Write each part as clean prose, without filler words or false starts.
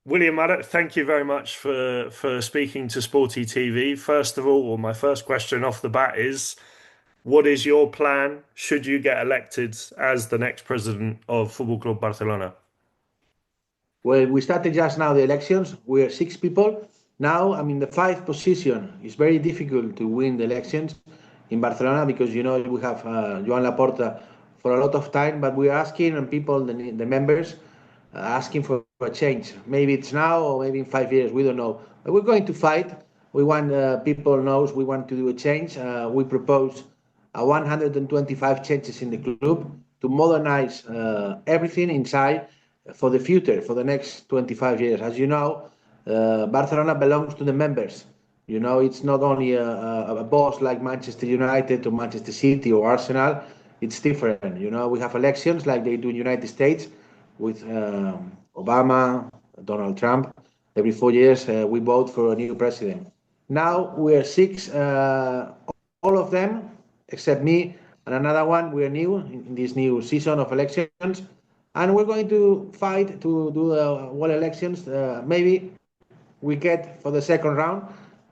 William, thank you very much for speaking to Sporty TV. First of all, my first question off the bat is, what is your plan should you get elected as the next president of Football Club Barcelona? Well, we started just now the elections. We are six people. Now I'm in the fifth position. It's very difficult to win the elections in Barcelona because we have Joan Laporta for a lot of time, but we are asking and people, the members, asking for a change. Maybe it's now or maybe in 5 years. We don't know. But we're going to fight. We want people knows we want to do a change. We propose 125 changes in the club to modernize everything inside for the future, for the next 25 years. As you know, Barcelona belongs to the members. It's not only a boss like Manchester United or Manchester City or Arsenal. It's different. We have elections like they do in the United States with Obama, Donald Trump. Every 4 years, we vote for a new president. Now we are six, all of them, except me and another one. We are new in this new season of elections. And we're going to fight to do well elections. Maybe we get for the second round.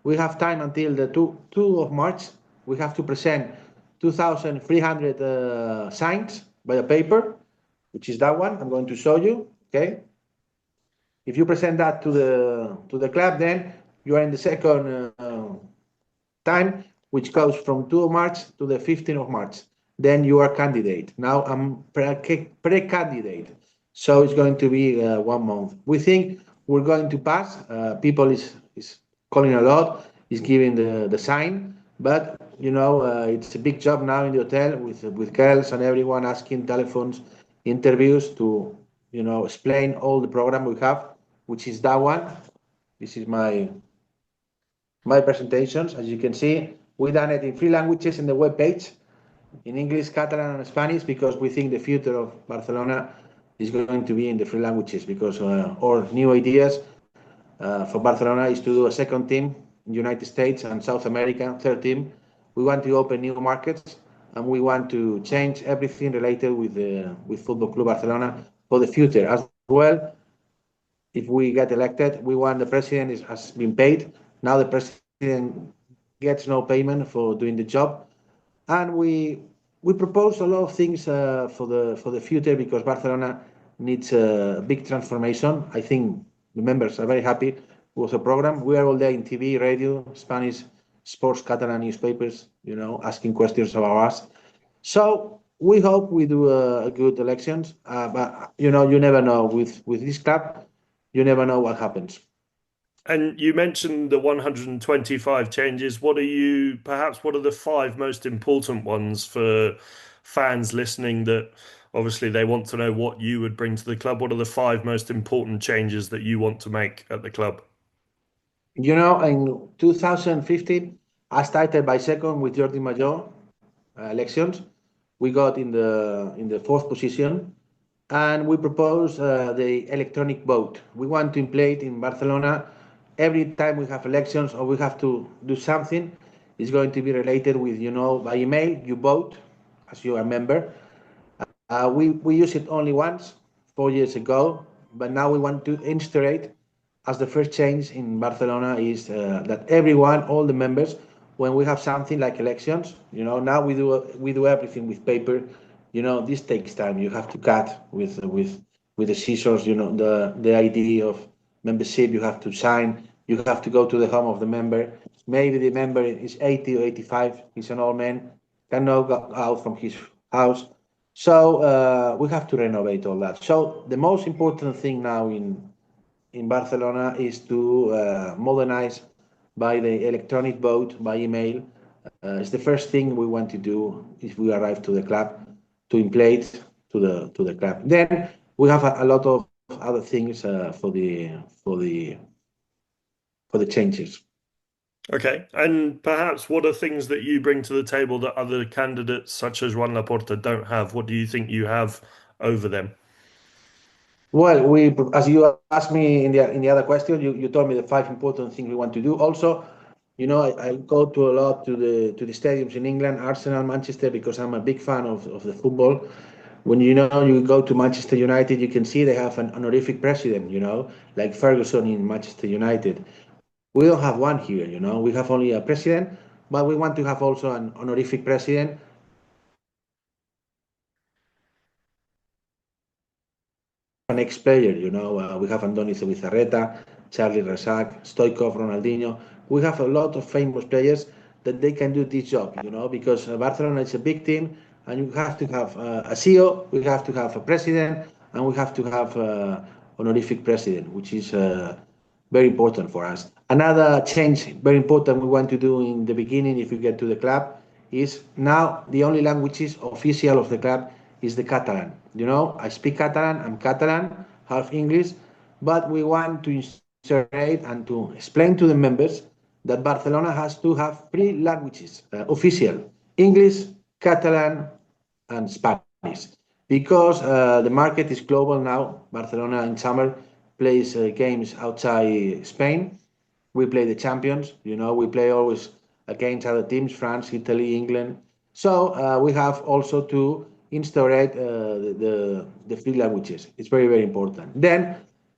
We have time until the 2 of March. We have to present 2,300 signs by a paper, which is that one. I'm going to show you. Okay. If you present that to the club, then you are in the second time, which goes from 2 of March to the 15th of March. Then you are candidate. Now I'm pre-candidate. So it's going to be 1 month. We think we're going to pass. People is calling a lot, is giving the sign. But, it's a big job now in the hotel with girls and everyone asking telephones, interviews to, explain all the program we have, which is that one. This is my presentations. As you can see, we done it in 3 languages in the web page, in English, Catalan, and Spanish, because we think the future of Barcelona is going to be in the 3 languages, because our new ideas for Barcelona is to do a second team in the United States and South America, third team. We want to open new markets, and we want to change everything related with Football Club Barcelona for the future as well. If we get elected, we want the president has been paid. Now the president gets no payment for doing the job. And we propose a lot of things for the future, because Barcelona needs a big transformation. I think the members are very happy with the program. We are all there in TV, radio, Spanish, sports, Catalan newspapers, asking questions about us. So we hope we do a good elections. But you never know with this club. You never know what happens. And you mentioned the 125 changes. What are the 5 most important ones for fans listening that obviously they want to know what you would bring to the club? What are the 5 most important changes that you want to make at the club? In 2015, I started by second with Jordi Major elections. We got in the 4th position. And we propose the electronic vote. We want to implement in Barcelona. Every time we have elections or we have to do something, it's going to be related with, by email, you vote as you are a member. We used it only once, 4 years ago, but now we want to instaurate as the first change in Barcelona is that everyone, all the members, when we have something like elections, now we do everything with paper. This takes time. You have to cut with the scissors. The ID of membership. You have to sign. You have to go to the home of the member. Maybe the member is 80 or 85. He's an old man, cannot go out from his house. So we have to renovate all that. So the most important thing now in Barcelona is to modernize by the electronic vote by email. It's the first thing we want to do if we arrive to the club, to implement to the club. Then we have a lot of other things for the changes. Okay, and perhaps what are things that you bring to the table that other candidates such as Joan Laporta don't have? What do you think you have over them? Well, as you asked me in the other question, you told me the 5 important things we want to do. Also, I go to a lot to the stadiums in England, Arsenal, Manchester, because I'm a big fan of the football. when you go to Manchester United, you can see they have an honorific president, like Ferguson in Manchester United. We don't have one here, we have only a president, but we want to have also an honorific president. An ex-player, we have Andoni Zubizarreta, Charlie Rezac, Stoichkov, Ronaldinho. We have a lot of famous players that they can do this job, because Barcelona is a big team, and you have to have a CEO, we have to have a president, and we have to have honorific president, which is very important for us. Another change, very important, we want to do in the beginning, if we get to the club, is now the only languages official of the club is the Catalan. I speak Catalan, I'm Catalan, half English, but we want to insert and to explain to the members that Barcelona has to have three languages official: English, Catalan, and Spanish. Because the market is global now. Barcelona in summer plays games outside Spain. We play the champions. We play always against other teams: France, Italy, England. So we have also to instaurate the three languages. It's very, very important. Then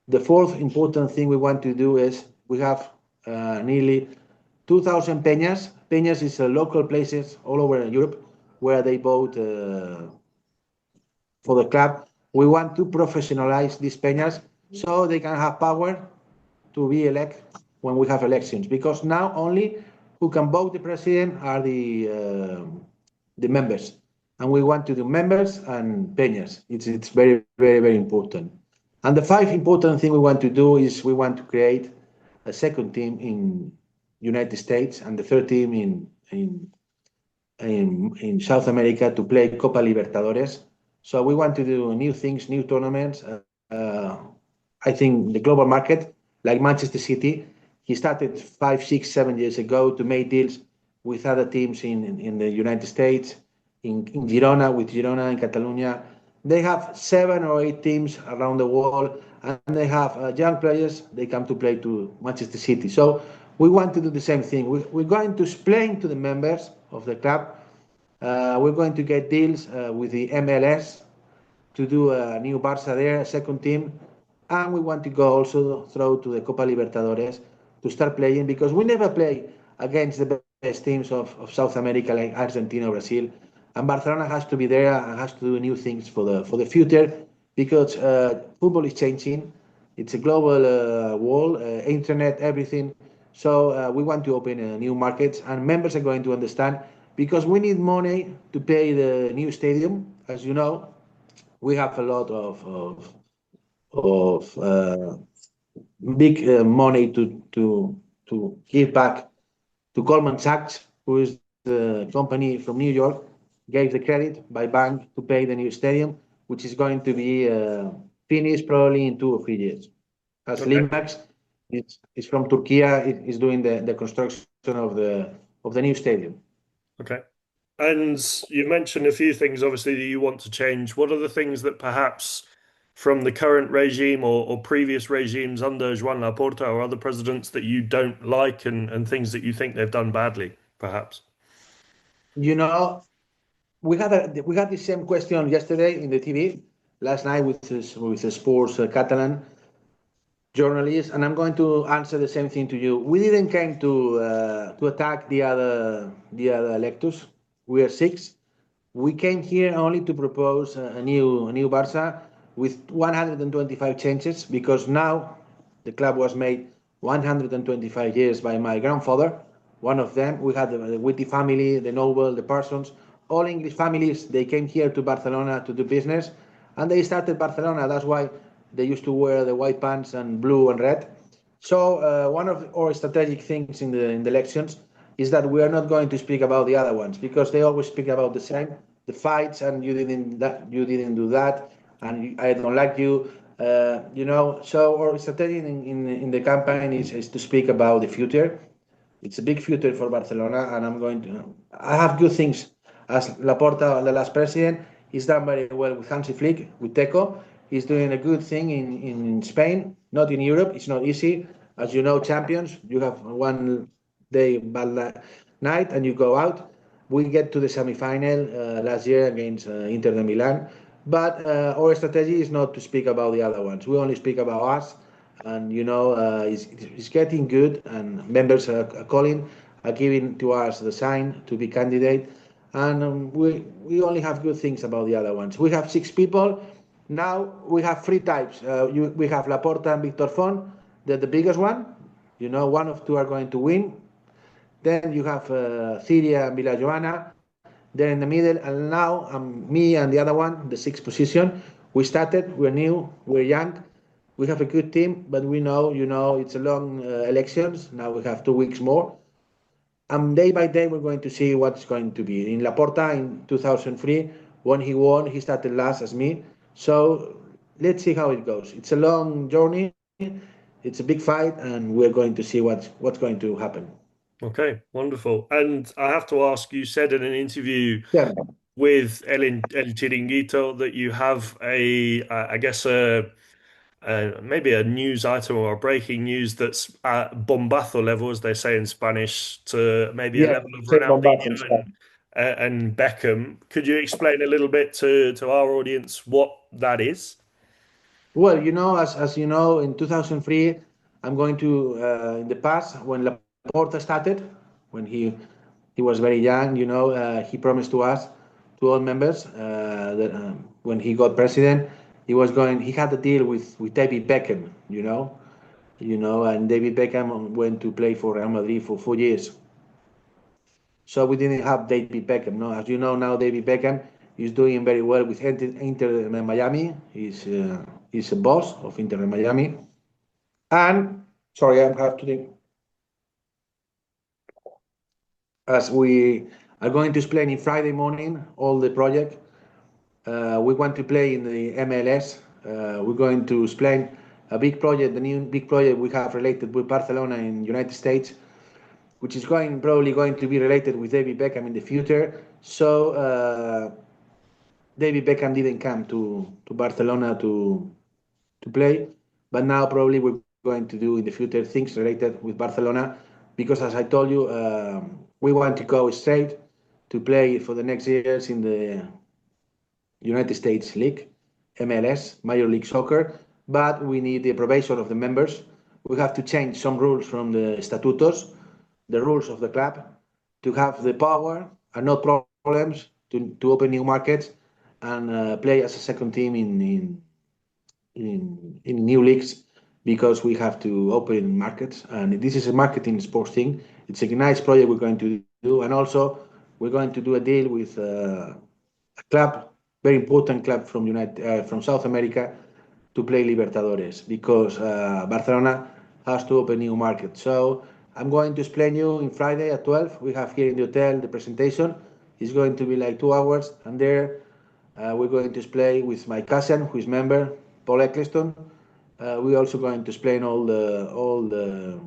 the fourth important thing we want to do is we have nearly 2,000 peñas. Peñas is local places all over Europe where they vote for the club. We want to professionalize these peñas so they can have power to be elected when we have elections. Because now only who can vote the president are the members, and we want to do members and peñas. It's very, very, very important. And the five important thing we want to do is we want to create a second team in United States and the third team in South America to play Copa Libertadores. So we want to do new things, new tournaments. I think the global market, like Manchester City, he started 5, 6, 7 years ago to make deals with other teams in the United States, in Girona, with Girona in Catalonia. They have 7 or 8 teams around the world, and they have young players. They come to play to Manchester City. So we want to do the same thing. We're going to explain to the members of the club. We're going to get deals with the MLS to do a new Barça there, a second team. And we want to go also through to the Copa Libertadores to start playing, because we never play against the best teams of South America like Argentina or Brazil. And Barcelona has to be there and has to do new things for the future, because football is changing. It's a global world, internet, everything. So we want to open new markets, and members are going to understand, because we need money to pay the new stadium. As you know, we have a lot of big money to give back to Goldman Sachs, who is the company from New York, gave the credit by bank to pay the new stadium, which is going to be finished probably in 2 or 3 years. As Okay. Limax is from Turkey, is doing the construction of the new stadium. Okay. And you mentioned a few things, obviously, that you want to change. What are the things that perhaps from the current regime or previous regimes under Joan Laporta or other presidents that you don't like, and things that you think they've done badly, perhaps? We had the same question yesterday in the TV, last night with the Sports Catalan journalist, and I'm going to answer the same thing to you. We didn't came to attack the other electors. We are 6. We came here only to propose a new Barça with 125 changes, because now the club was made 125 years by my grandfather. One of them, we had the Witty family, the Noble, the Parsons, all English families. They came here to Barcelona to do business, and they started Barcelona. That's why they used to wear the white pants and blue and red. So one of our strategic things in the elections is that we are not going to speak about the other ones, because they always speak about the same, the fights, and you didn't do that, and I don't like you. So our strategy in the campaign is to speak about the future. It's a big future for Barcelona, and I have good things. As Laporta, the last president, he's done very well with Hansi Flick, with Teco. He's doing a good thing in Spain, not in Europe. It's not easy. As you know, champions, you have one day bad night and you go out. We get to the semi-final last year against Inter de Milan, But our strategy is not to speak about the other ones. We only speak about us, and it's getting good. And members are calling, are giving to us the sign to be candidate, and we only have good things about the other ones. We have 6 people. Now we have 3 types. We have Laporta and Victor Font. They're the biggest one. One of two are going to win. Then you have Syria and Villa Joana. They're in the middle, and now me and the other one, the sixth position. We started. We're new. We're young. We have a good team, but we know, it's a long elections. Now we have 2 weeks more, and day by day we're going to see what's going to be. In Laporta in 2003, when he won, he started last as me. So let's see how it goes. It's a long journey. It's a big fight, and we're going to see what's going to happen. Okay, wonderful. And I have to ask, you said in an interview Yeah. with El Chiringuito that you have I guess maybe a news item or a breaking news that's at bombazo level, as they say in Spanish, to maybe a Yeah, level of say bombazo in Ronaldinho Spanish. and Beckham. Could you explain a little bit to our audience what that is? Well, as you know, in 2003, I'm going to in the past when Laporta started, when he was very young. He promised to us, to all members, that when he got president, he was going. He had a deal with David Beckham. And David Beckham went to play for Real Madrid for 4 years. So we didn't have David Beckham. No, as you know now, David Beckham is doing very well with Inter Miami. He's a boss of Inter Miami. And sorry, I have to think. As we are going to explain in Friday morning all the project, we want to play in the MLS. We're going to explain a big project, the new big project we have related with Barcelona in United States, which is probably going to be related with David Beckham in the future. So David Beckham didn't come to Barcelona to play, but now probably we're going to do in the future things related with Barcelona, because as I told you, we want to go straight to play for the next years in the United States League, MLS, Major League Soccer, but we need the approbation of the members. We have to change some rules from the statutos, the rules of the club, to have the power and no problems to open new markets and play as a second team in new leagues, because we have to open markets, and this is a marketing sports thing. It's a nice project we're going to do, and also we're going to do a deal with a club, very important club from South America, to play Libertadores, because Barcelona has to open new markets. So I'm going to explain you in Friday at 12. We have here in the hotel the presentation. It's going to be like 2 hours, and there we're going to explain with my cousin, who is member, Paul Eccleston. We're also going to explain all the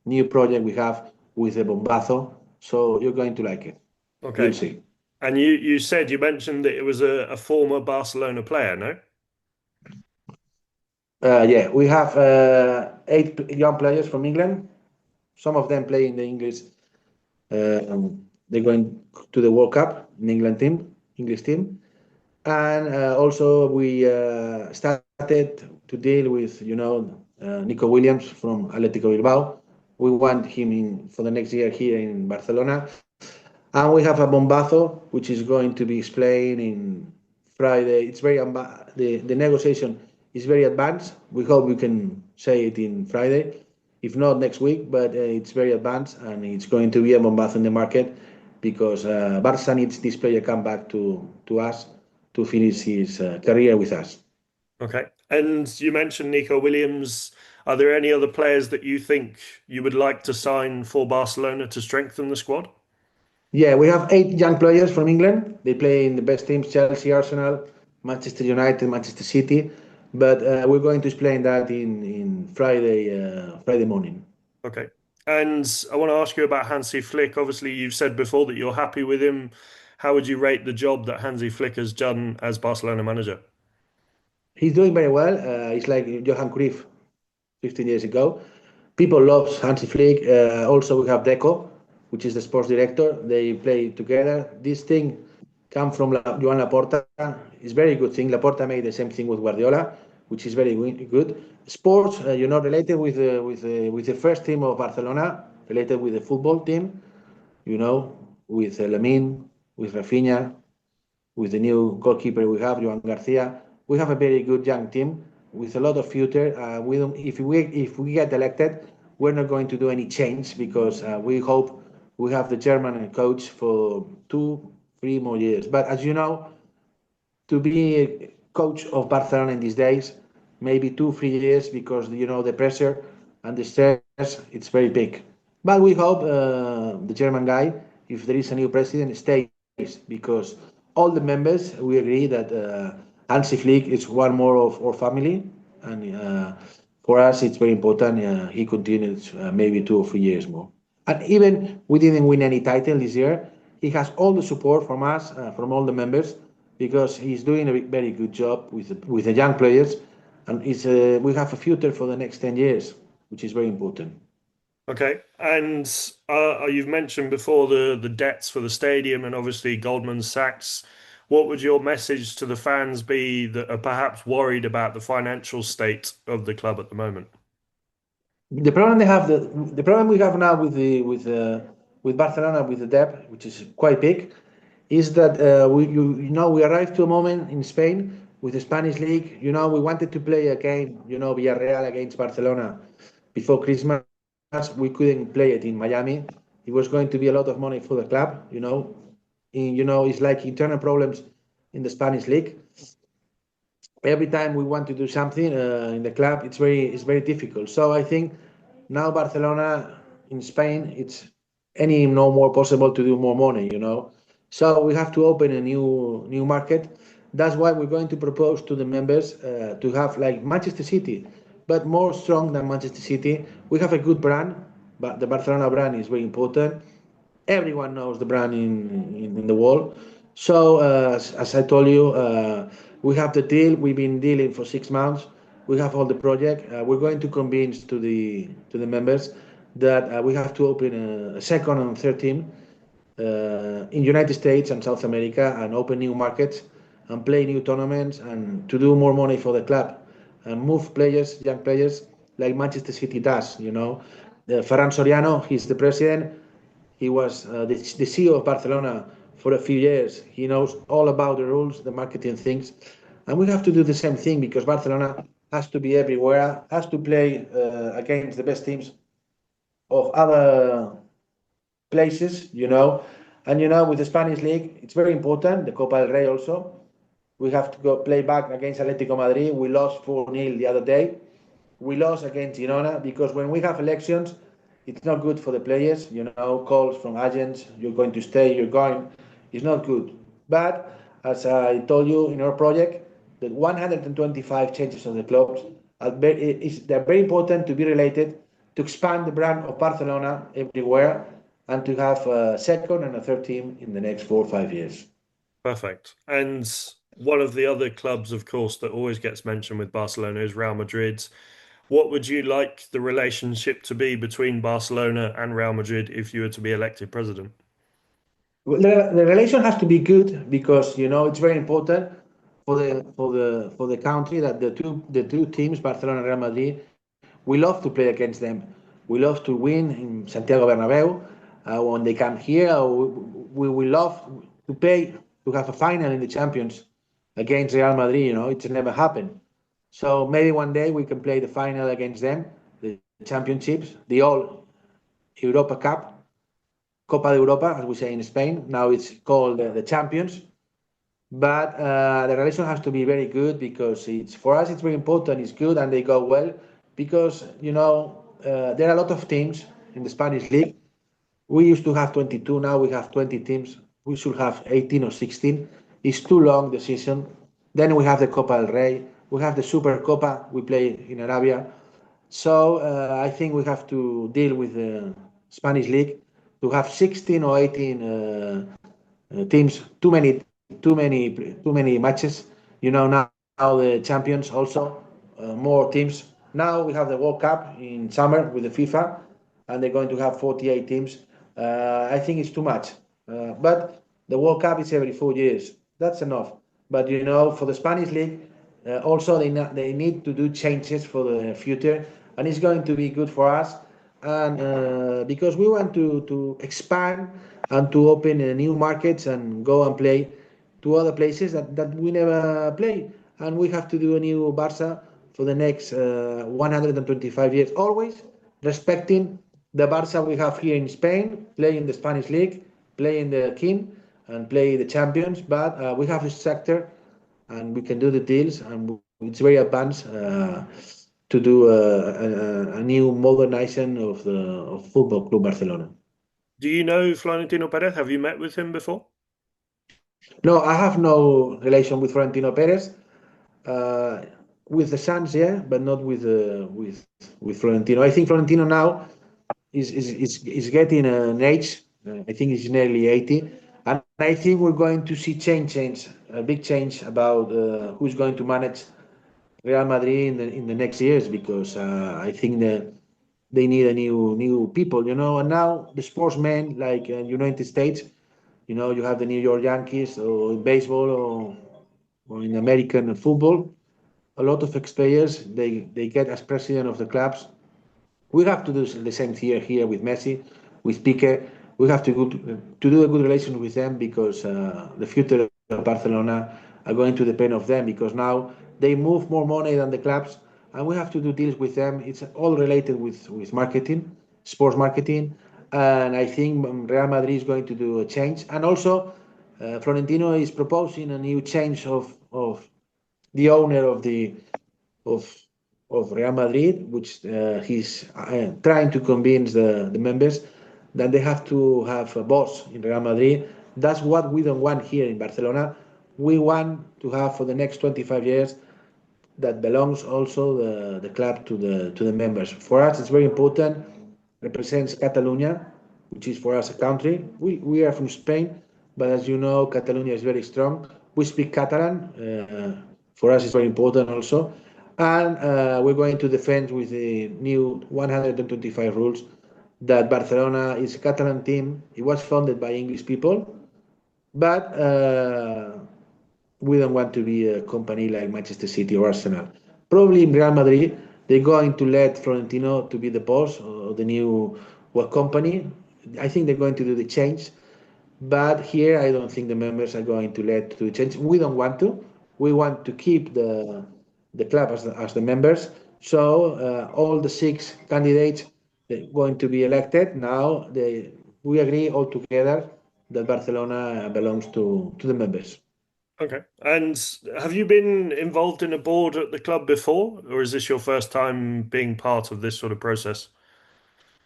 new project we have with the Bombazo. So you're going to like it. You'll Okay. see. And you mentioned that it was a former Barcelona player, no? Yeah, we have 8 young players from England. Some of them play in the English. They're going to the World Cup in England team, English team, and also we started to deal with Nico Williams from Atletico Bilbao. We want him in for the next year here in Barcelona. And we have a bombazo, which is going to be explained in Friday. The negotiation is very advanced. We hope we can say it in Friday, if not next week. But it's very advanced, and it's going to be a bombazo in the market, because Barça needs this player come back to us to finish his career with us. Okay. And you mentioned Nico Williams. Are there any other players that you think you would like to sign for Barcelona to strengthen the squad? Yeah, we have 8 young players from England. They play in the best teams: Chelsea, Arsenal, Manchester United, Manchester City. But we're going to explain that in Friday morning. Okay. And I want to ask you about Hansi Flick. Obviously, you've said before that you're happy with him. How would you rate the job that Hansi Flick has done as Barcelona manager? He's doing very well. He's like Johan Cruyff 15 years ago. People love Hansi Flick. Also, we have Deco, which is the sports director. They play together. This thing come from Joan Laporta. It's very good thing. Laporta made the same thing with Guardiola, which is very good. Sports, related with the first team of Barcelona, related with the football team, with Lamine, with Rafinha, with the new goalkeeper we have, Joan Garcia. We have a very good young team with a lot of future. We don't, if we get elected, we're not going to do any change because we hope we have the German coach for 2, 3 more years. But as you know, to be a coach of Barcelona in these days, maybe 2, 3 years because the pressure and the stress it's very big. But we hope the German guy, if there is a new president, stays because all the members we agree that Hansi Flick is one more of our family, and for us it's very important. He continues maybe 2 or 3 years more. And even we didn't win any title this year, he has all the support from us, from all the members, because he's doing a very good job with the young players, and we have a future for the next 10 years, which is very important. Okay, and you've mentioned before the debts for the stadium and obviously Goldman Sachs. What would your message to the fans be that are perhaps worried about the financial state of the club at the moment? The problem we have now with Barcelona with the debt, which is quite big, is that we arrived to a moment in Spain with the Spanish league. We wanted to play a game, Villarreal against Barcelona before Christmas. We couldn't play it in Miami. It was going to be a lot of money for the club. It's like internal problems in the Spanish league. Every time we want to do something in the club, it's very difficult. So I think now Barcelona in Spain, it's any no more possible to do more money. So we have to open a new market. That's why we're going to propose to the members to have like Manchester City, but more strong than Manchester City. We have a good brand, but the Barcelona brand is very important. Everyone knows the brand in the world. So as I told you, we have the deal. We've been dealing for 6 months. We have all the project. We're going to convince to the members that we have to open a second and third team in United States and South America and open new markets and play new tournaments and to do more money for the club and move players, young players, like Manchester City does. Ferran Soriano, he's the president. He was the CEO of Barcelona for a few years. He knows all about the rules, the marketing things. And we have to do the same thing because Barcelona has to be everywhere, has to play against the best teams of other places. And with the Spanish league, it's very important. The Copa del Rey also. We have to go play back against Atletico Madrid. We lost 4-0 the other day. We lost against Girona because when we have elections, it's not good for the players. Calls from agents, you're going to stay, you're going. It's not good. But as I told you in our project, the 125 changes of the clubs they're very important to be related to expand the brand of Barcelona everywhere and to have a second and a third team in the next 4 or 5 years. Perfect. And one of the other clubs, of course, that always gets mentioned with Barcelona is Real Madrid. What would you like the relationship to be between Barcelona and Real Madrid if you were to be elected president? Well, the relation has to be good because it's very important for the country that the two teams, Barcelona and Real Madrid, we love to play against them. We love to win in Santiago Bernabeu when they come here. We love to play to have a final in the Champions against Real Madrid. It's never happened. So maybe one day we can play the final against them, the championships, the all Europa Cup, Copa de Europa, as we say in Spain. Now it's called the Champions. But the relation has to be very good because for us it's very important. It's good and they go well because there are a lot of teams in the Spanish league. We used to have 22. Now we have 20 teams. We should have 18 or 16. It's too long the season. Then we have the Copa del Rey. We have the Super Copa. We play in Arabia. So I think we have to deal with the Spanish league to have 16 or 18 teams. Too many matches. Now the champions also more teams. Now we have the World Cup in summer with the FIFA, and they're going to have 48 teams. I think it's too much, but The World Cup is every 4 years. That's enough. But you know, for the Spanish league, also they need to do changes for the future, and it's going to be good for us. And because we want to expand and to open new markets and go and play to other places that we never play, and we have to do a new Barça for the next 125 years, always respecting the Barça we have here in Spain, play in the Spanish league, play in the King, and play the champions. But we have a sector, and we can do the deals, and it's very advanced to do a new modernization of the of Football Club Barcelona. Do you know Florentino Perez? Have you met with him before? No, I have no relation with Florentino Perez. Uh, with the Suns, yeah, but not with Florentino. I think Florentino now is getting an age. I think he's nearly 80, and I think we're going to see change, a big change about who's going to manage Real Madrid in the next years because I think that they need a new people, you know. And now the sportsmen like United States, you know, you have the New York Yankees or in baseball or in American football. A lot of ex-players they get as president of the clubs. We have to do the same here with Messi, with Pique. We have to do a good relation with them because the future of Barcelona are going to depend of them because now they move more money than the clubs, and we have to do deals with them. It's all related with marketing, sports marketing, and I think Real Madrid is going to do a change, and also Florentino is proposing a new change of the owner of of Real Madrid, which he's trying to convince the members that they have to have a boss in Real Madrid. That's what we don't want here in Barcelona. We want to have for the next 25 years that belongs also the club to the members. For us, it's very important. Represents Catalonia, which is for us a country. We are from Spain, but as you know, Catalonia is very strong. We speak Catalan. For us, it's very important also. And we're going to defend with the new 125 rules that Barcelona is a Catalan team. It was founded by English people, but we don't want to be a company like Manchester City or Arsenal. Probably in Real Madrid, they're going to let Florentino to be the boss of the new company. I think they're going to do the change, but here I don't think the members are going to let to change. We don't want to. We want to keep the club as the members. So all the six candidates they're going to be elected. Now we agree all together that Barcelona belongs to the members. Okay. And have you been involved in a board at the club before, or is this your first time being part of this sort of process?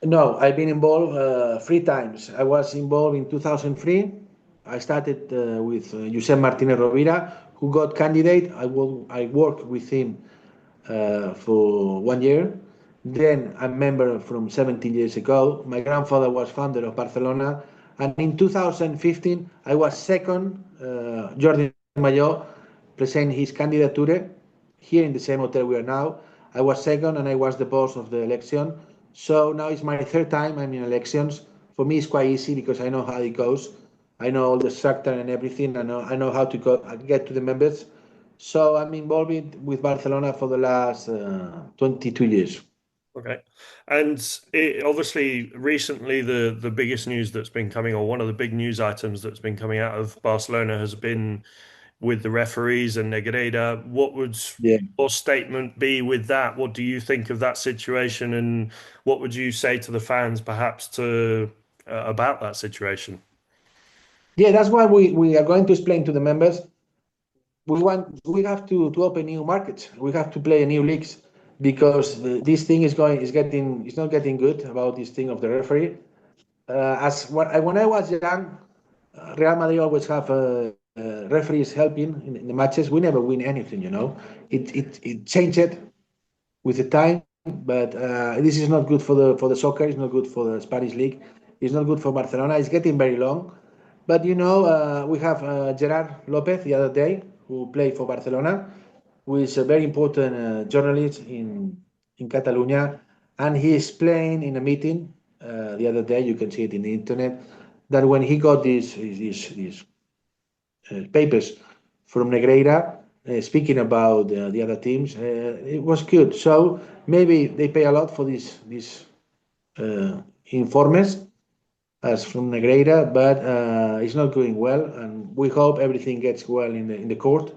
No, I've been involved 3 times. I was involved in 2003. I started with Josep Martinez Rovira, who got candidate. I worked with him for 1 year. Then I'm a member from 17 years ago. My grandfather was founder of Barcelona. And in 2015, I was second. Jordi Mayor present his candidature here in the same hotel we are now. I was second and I was the boss of the election. So now it's my third time I'm in elections. For me, it's quite easy because I know how it goes. I know all the structure and everything. I know how to get to the members. So I'm involved with Barcelona for the last 22 years. Okay. And obviously, recently, the biggest news that's been coming, or one of the big news items that's been coming out of Barcelona, has been with the referees and Negreira. What would Yeah. your statement be with that? What do you think of that situation, and what would you say to the fans, perhaps, to about that situation? Yeah, that's why we are going to explain to the members. We have to open new markets. We have to play new leagues because this thing is not getting good about this thing of the referee. When I was young, Real Madrid always have referees helping in the matches. We never win anything, you know. It changed with the time, but this is not good for the soccer. It's not good for the Spanish league. It's not good for Barcelona. It's getting very long. But you know, we have Gerard Lopez the other day who played for Barcelona, who is a very important journalist in Catalonia, and he explained in a meeting the other day. You can see it in the internet that when he got these papers from Negreira speaking about the other teams, it was good. So maybe they pay a lot for these informes as from Negreira, but it's not going well, and we hope everything gets well in the court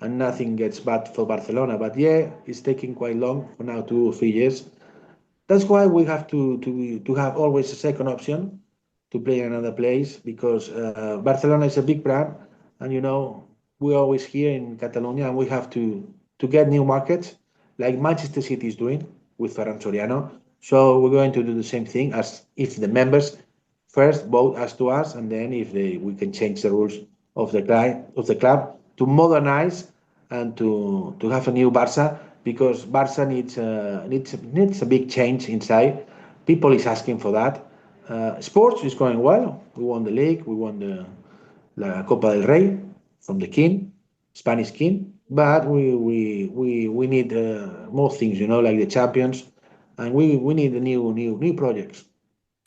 and nothing gets bad for Barcelona. But yeah, it's taking quite long for now, 2 or 3 years. That's why we have to have always a second option to play in another place because Barcelona is a big brand, and we're always here in Catalonia, and we have to get new markets like Manchester City is doing with Ferran Soriano. So we're going to do the same thing as if the members first vote as to us, and then if we can change the rules of the club to modernize and to have a new Barça because Barça needs a big change inside. People is asking for that. Sports is going well. We won the league. We won the La Copa del Rey from the king, Spanish king. But we need more things, like the champions, and we need the new projects.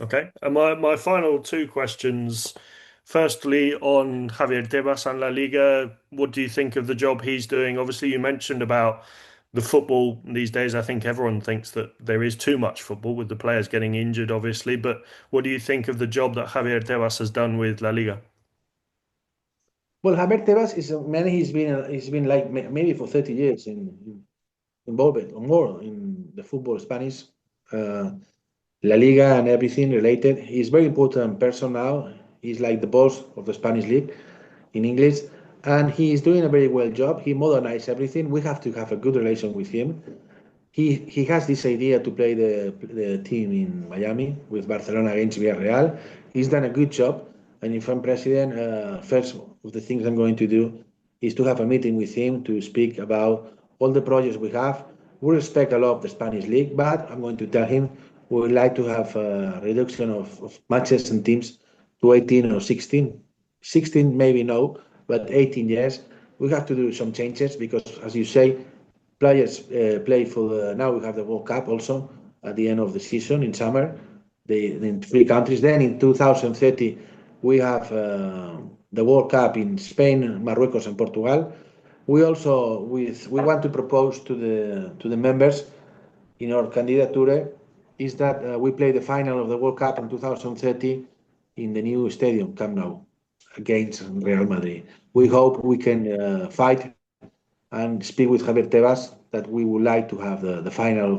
Okay. And my final two questions. Firstly, on Javier Tebas and La Liga, what do you think of the job he's doing? Obviously, you mentioned about the football these days. I think everyone thinks that there is too much football with the players getting injured, obviously. But what do you think of the job that Javier Tebas has done with La Liga? Well, Javier Tebas is a man. He's been like maybe for 30 years involved or more in the football Spanish. Uh, La Liga and everything related. He's very important person now. He's like the boss of the Spanish league in English, and he is doing a very well job. He modernized everything. We have to have a good relation with him. He has this idea to play the team in Miami with Barcelona against Villarreal. He's done a good job, and if I'm president, first of the things I'm going to do is to have a meeting with him to speak about all the projects we have. We respect a lot of the Spanish league, but I'm going to tell him we would like to have a reduction of matches and teams to 18 or 16. 16 maybe no, but 18 yes. We have to do some changes because, as you say, players play for now we have the World Cup also at the end of the season in summer. In 3 countries. Then in 2030 we have the World Cup in Spain, Morocco, and Portugal. We want to propose to the members in our candidature is that we play the final of the World Cup in 2030 in the new stadium Camp Nou against Real Madrid. We hope we can fight and speak with Javier Tebas that we would like to have the final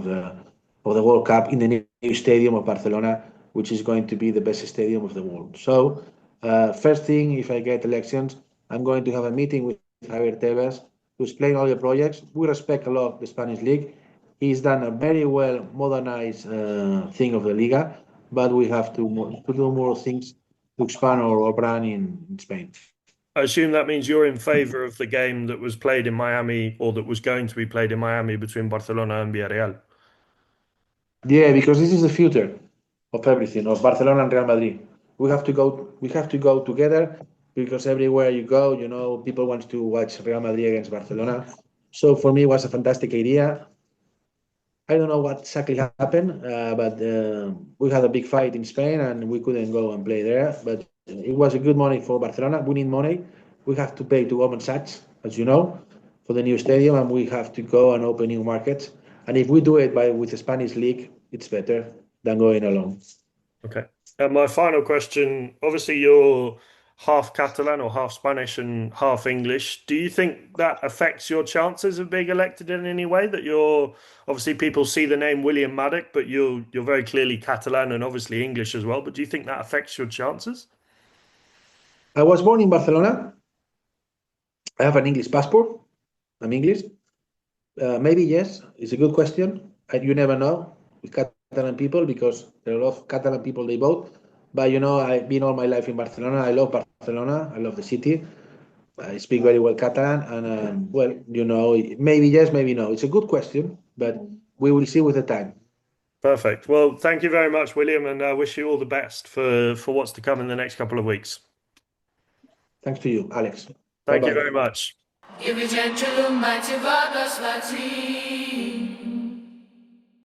of the World Cup in the new stadium of Barcelona, which is going to be the best stadium of the world. So, first thing, if I get elections, I'm going to have a meeting with Javier Tebas to explain all the projects. We respect a lot the Spanish league. He's done a very well modernized thing of the Liga, but we have to do more things to expand our brand in Spain. I assume that means you're in favor of the game that was played in Miami or that was going to be played in Miami between Barcelona and Villarreal. Yeah, because this is the future of everything, of Barcelona and Real Madrid. We have to go together because everywhere you go, people want to watch Real Madrid against Barcelona. So for me, it was a fantastic idea. I don't know what exactly happened, but we had a big fight in Spain and we couldn't go and play there. But it was a good money for Barcelona. We need money. We have to pay to Goldman Sachs, as you know, for the new stadium, and we have to go and open new markets. And if we do it with the Spanish league, it's better than going alone. Okay. And my final question, obviously you're half Catalan or half Spanish and half English. Do you think that affects your chances of being elected in any way? That you're obviously people see the name William Maddock, but you're very clearly Catalan and obviously English as well. But do you think that affects your chances? I was born in Barcelona. I have an English passport. I'm English. Maybe yes. It's a good question. You never know with Catalan people because there are a lot of Catalan people they vote. But I've been all my life in Barcelona. I love Barcelona. I love the city. I speak very well Catalan, and well, maybe yes, maybe no. It's a good question, but we will see with the time. Perfect. Well, thank you very much, William, and I wish you all the best for what's to come in the next couple of weeks. Thanks to you, Alex. Bye Thank you bye. very much.